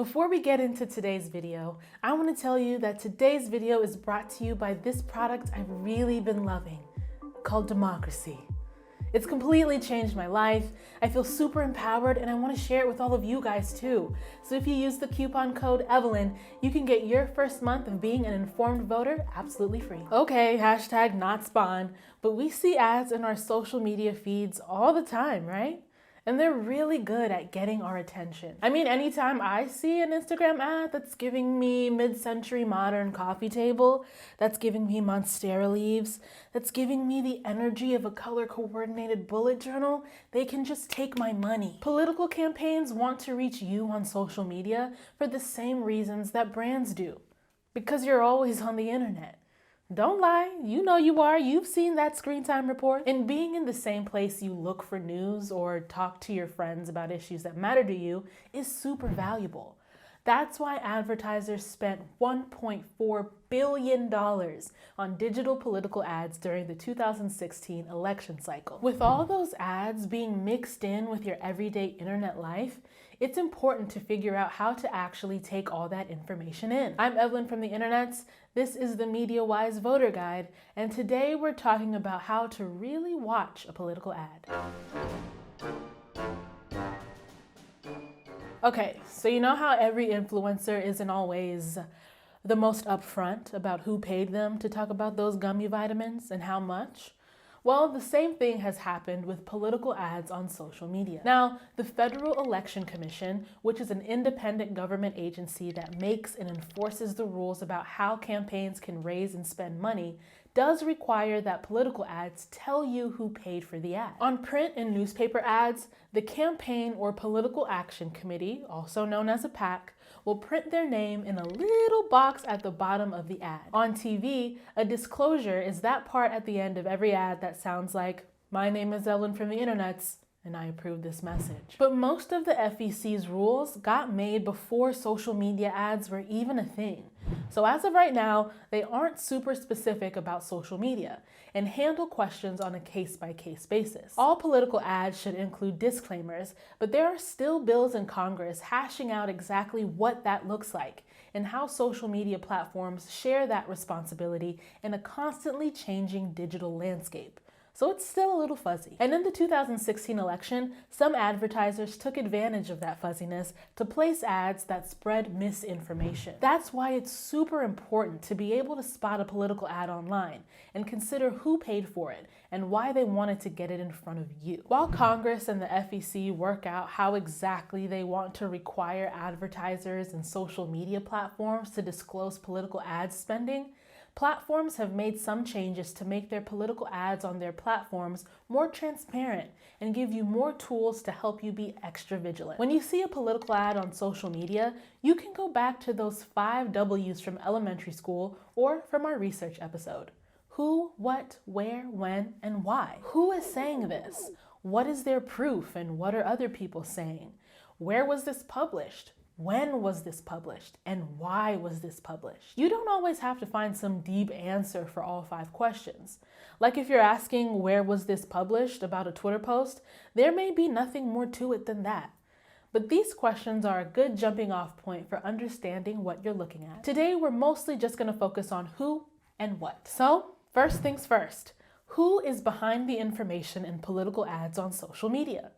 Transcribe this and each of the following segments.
Before we get into today's video, I want to tell you that today's video is brought to you by this product I've really been loving, called Democracy. It's completely changed my life. I feel super empowered and I want to share it with all of you guys too. So if you use the coupon code Evelyn, you can get your first month of being an informed voter absolutely free. Okay, hashtag not spawn, but we see ads in our social media feeds all the time, right? And they're really good at getting our attention. I mean, anytime I see an Instagram ad that's giving me mid-century modern coffee table, that's giving me Monstera leaves, that's giving me the energy of a color-coordinated bullet journal, they can just take my money. Political campaigns want to reach you on social media for the same reasons that brands do. Because you're always on the internet. Don't lie, you know you are. You've seen that screen time report. And being in the same place you look for news or talk to your friends about issues that matter to you is super valuable. That's why advertisers spent $1.4 billion on digital political ads during the 2016 election cycle. With all those ads being mixed in with your everyday internet life, it's important to figure out how to actually take all that information in. I'm Evelyn from the internets. This is the MediaWise Voter Guide, and today we're talking about how to really watch a political ad. Okay, so you know how every influencer isn't always the most upfront about who paid them to talk about those gummy vitamins and how much? Well, the same thing has happened with political ads on social media. Now, the Federal Election Commission, which is an independent government agency that makes and enforces the rules about how campaigns can raise and spend money, does require that political ads tell you who paid for the ad. On print and newspaper ads, the Campaign or Political Action Committee, also known as a PAC, will print their name in a little box at the bottom of the ad. On TV, a disclosure is that part at the end of every ad that sounds like, "My name is Ellen from the internets, and I approve this message." But most of the FEC's rules got made before social media ads were even a thing. So as of right now, they aren't super specific about social media and handle questions on a case-by-case basis. All political ads should include disclaimers, but there are still bills in Congress hashing out exactly what that looks like and how social media platforms share that responsibility in a constantly changing digital landscape. So it's still a little fuzzy. And in the 2016 election, some advertisers took advantage of that fuzziness to place ads that spread misinformation. That's why it's super important to be able to spot a political ad online and consider who paid for it and why they wanted to get it in front of you. While Congress and the FEC work out how exactly they want to require advertisers and social media platforms to disclose political ad spending, platforms have made some changes to make their political ads on their platforms more transparent and give you more tools to help you be extra vigilant. When you see a political ad on social media, you can go back to those 5 W's from elementary school or from our research episode. Who, what, where, when, and why. Who is saying this? What is their proof and what are other people saying? Where was this published? When was this published and why was this published? You don't always have to find some deep answer for all 5 questions. Like if you're asking where was this published about a Twitter post, there may be nothing more to it than that. But these questions are a good jumping off point for understanding what you're looking at. Today, we're mostly just going to focus on who and what. So, first things first, who is behind the information in political ads on social media?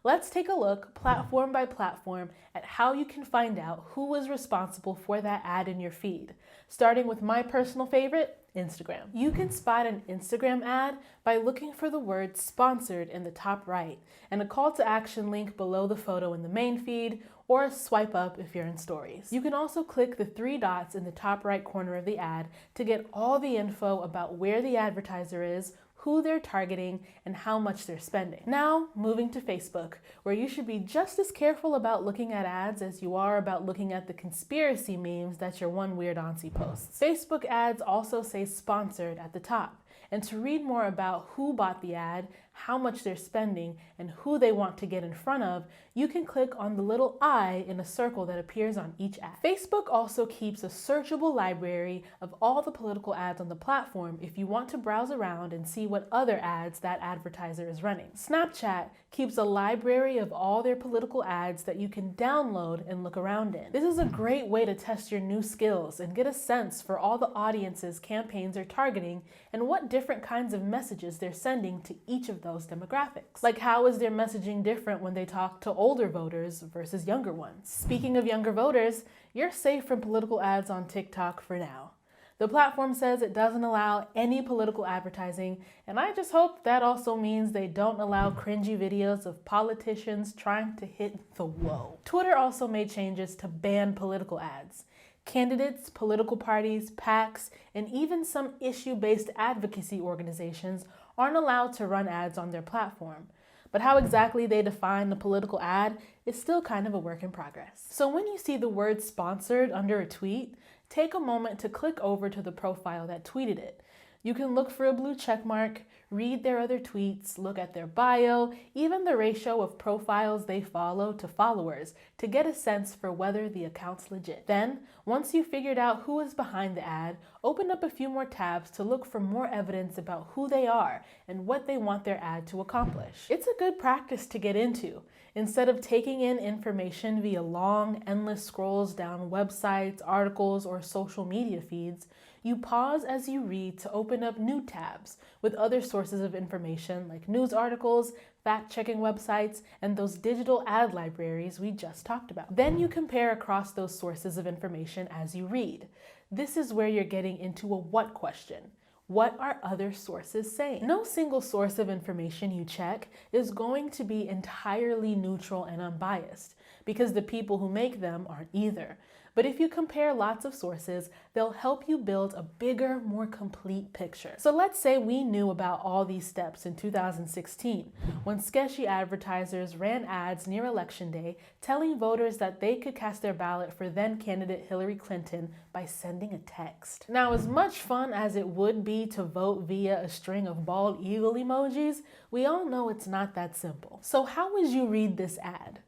Let's take a look, platform by platform, at how you can find out who was responsible for that ad in your feed. Starting with my personal favorite, Instagram. You can spot an Instagram ad by looking for the word sponsored in the top right and a call to action link below the photo in the main feed, or swipe up if you're in stories. You can also click the 3 dots in the top right corner of the ad to get all the info about where the advertiser is, who they're targeting, and how much they're spending. Now, moving to Facebook, where you should be just as careful about looking at ads as you are about looking at the conspiracy memes that your one weird auntie posts. Facebook ads also say sponsored at the top, and to read more about who bought the ad, how much they're spending, and who they want to get in front of, you can click on the little eye in a circle that appears on each ad. Facebook also keeps a searchable library of all the political ads on the platform if you want to browse around and see what other ads that advertiser is running. Snapchat keeps a library of all their political ads that you can download and look around in. This is a great way to test your new skills and get a sense for all the audiences campaigns are targeting and what different kinds of messages they're sending to each of those demographics. Like, how is their messaging different when they talk to older voters versus younger ones? Speaking of younger voters, you're safe from political ads on TikTok for now. The platform says it doesn't allow any political advertising, and I just hope that also means they don't allow cringy videos of politicians trying to hit the whoa. Twitter also made changes to ban political ads. Candidates, political parties, PACs, and even some issue-based advocacy organizations aren't allowed to run ads on their platform. But how exactly they define the political ad is still kind of a work in progress. So when you see the word sponsored under a tweet, take a moment to click over to the profile that tweeted it. You can look for a blue check mark, read their other tweets, look at their bio, even the ratio of profiles they follow to followers to get a sense for whether the account's legit. Then, once you've figured out who is behind the ad, open up a few more tabs to look for more evidence about who they are and what they want their ad to accomplish. It's a good practice to get into. Instead of taking in information via long, endless scrolls down websites, articles, or social media feeds, you pause as you read to open up new tabs with other sources of information like news articles, fact-checking websites, and those digital ad libraries we just talked about. Then you compare across those sources of information as you read. This is where you're getting into a what question. What are other sources saying? No single source of information you check is going to be entirely neutral and unbiased, because the people who make them aren't either. But if you compare lots of sources, they'll help you build a bigger, more complete picture. So let's say we knew about all these steps in 2016, when sketchy advertisers ran ads near Election Day telling voters that they could cast their ballot for then-candidate Hillary Clinton by sending a text. Now, as much fun as it would be to vote via a string of bald eagle emojis, we all know it's not that simple. So how would you read this ad?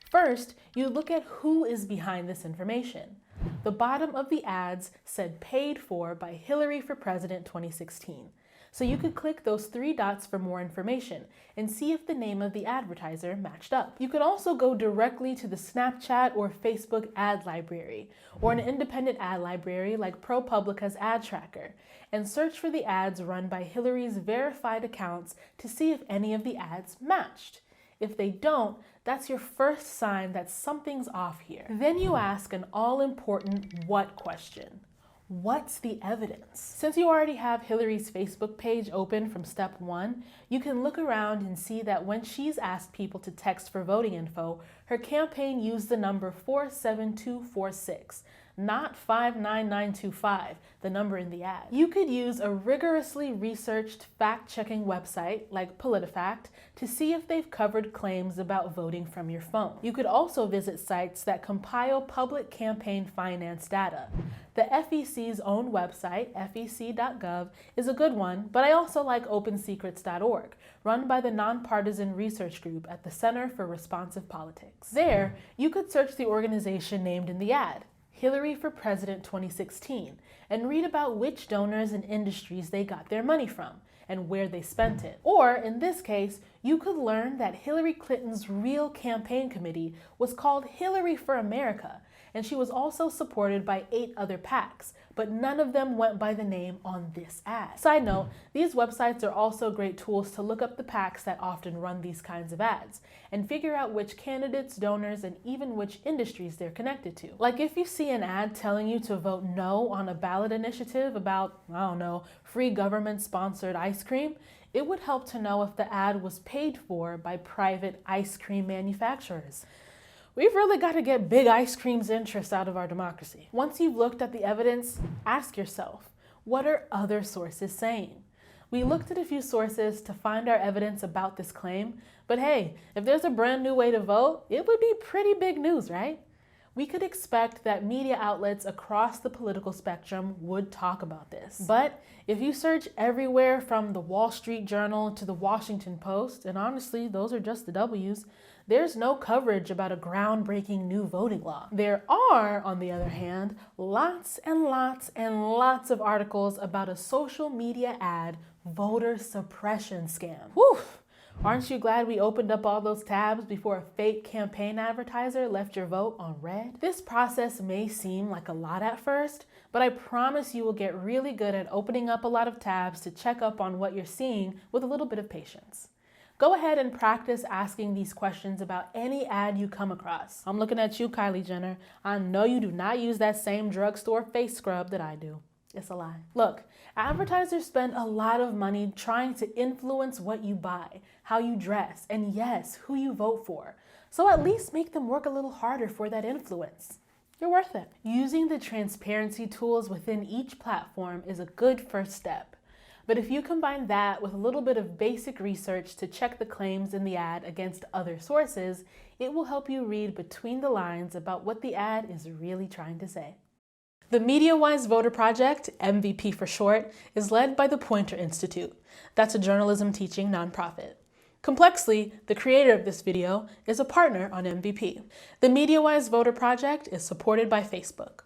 First, you look at who is behind this information. The bottom of the ads said paid for by Hillary for President 2016. So you could click those 3 dots for more information and see if the name of the advertiser matched up. You could also go directly to the Snapchat or Facebook ad library, or an independent ad library like ProPublica's ad tracker, and search for the ads run by Hillary's verified accounts to see if any of the ads matched. If they don't, that's your first sign that something's off here. Then you ask an all-important what question. What's the evidence? Since you already have Hillary's Facebook page open from step 1, you can look around and see that when she's asked people to text for voting info, her campaign used the number 47246, not 59925, the number in the ad. You could use a rigorously researched fact-checking website like PolitiFact to see if they've covered claims about voting from your phone. You could also visit sites that compile public campaign finance data. The FEC's own website, fec.gov, is a good one, but I also like opensecrets.org, run by the nonpartisan research group at the Center for Responsive Politics. There, you could search the organization named in the ad, Hillary for President 2016, and read about which donors and industries they got their money from and where they spent it. Or, in this case, you could learn that Hillary Clinton's real campaign committee was called Hillary for America, and she was also supported by 8 other PACs, but none of them went by the name on this ad. Side note, these websites are also great tools to look up the PACs that often run these kinds of ads and figure out which candidates, donors, and even which industries they're connected to. Like if you see an ad telling you to vote no on a ballot initiative about, I don't know, free government-sponsored ice cream, it would help to know if the ad was paid for by private ice cream manufacturers. We've really got to get big ice cream's interest out of our democracy. Once you've looked at the evidence, ask yourself, what are other sources saying? We looked at a few sources to find our evidence about this claim, but hey, if there's a brand new way to vote, it would be pretty big news, right? we could expect that media outlets across the political spectrum would talk about this. But if you search everywhere from the Wall Street Journal to the Washington Post, and honestly, those are just the W's, there's no coverage about a groundbreaking new voting law. There are, on the other hand, lots and lots and lots of articles about a social media ad voter suppression scam. Whew! Aren't you glad we opened up all those tabs before a fake campaign advertiser left your vote on red? This process may seem like a lot at first, but I promise you will get really good at opening up a lot of tabs to check up on what you're seeing with a little bit of patience. Go ahead and practice asking these questions about any ad you come across. I'm looking at you, Kylie Jenner. I know you do not use that same drugstore face scrub that I do. It's a lie. Look, advertisers spend a lot of money trying to influence what you buy, how you dress, and yes, who you vote for. So at least make them work a little harder for that influence. You're worth it. Using the transparency tools within each platform is a good first step. But if you combine that with a little bit of basic research to check the claims in the ad against other sources, it will help you read between the lines about what the ad is really trying to say. The MediaWise Voter Project, MVP for short, is led by the Poynter Institute. That's a journalism teaching nonprofit. Complexly, the creator of this video, is a partner on MVP. The MediaWise Voter Project is supported by Facebook.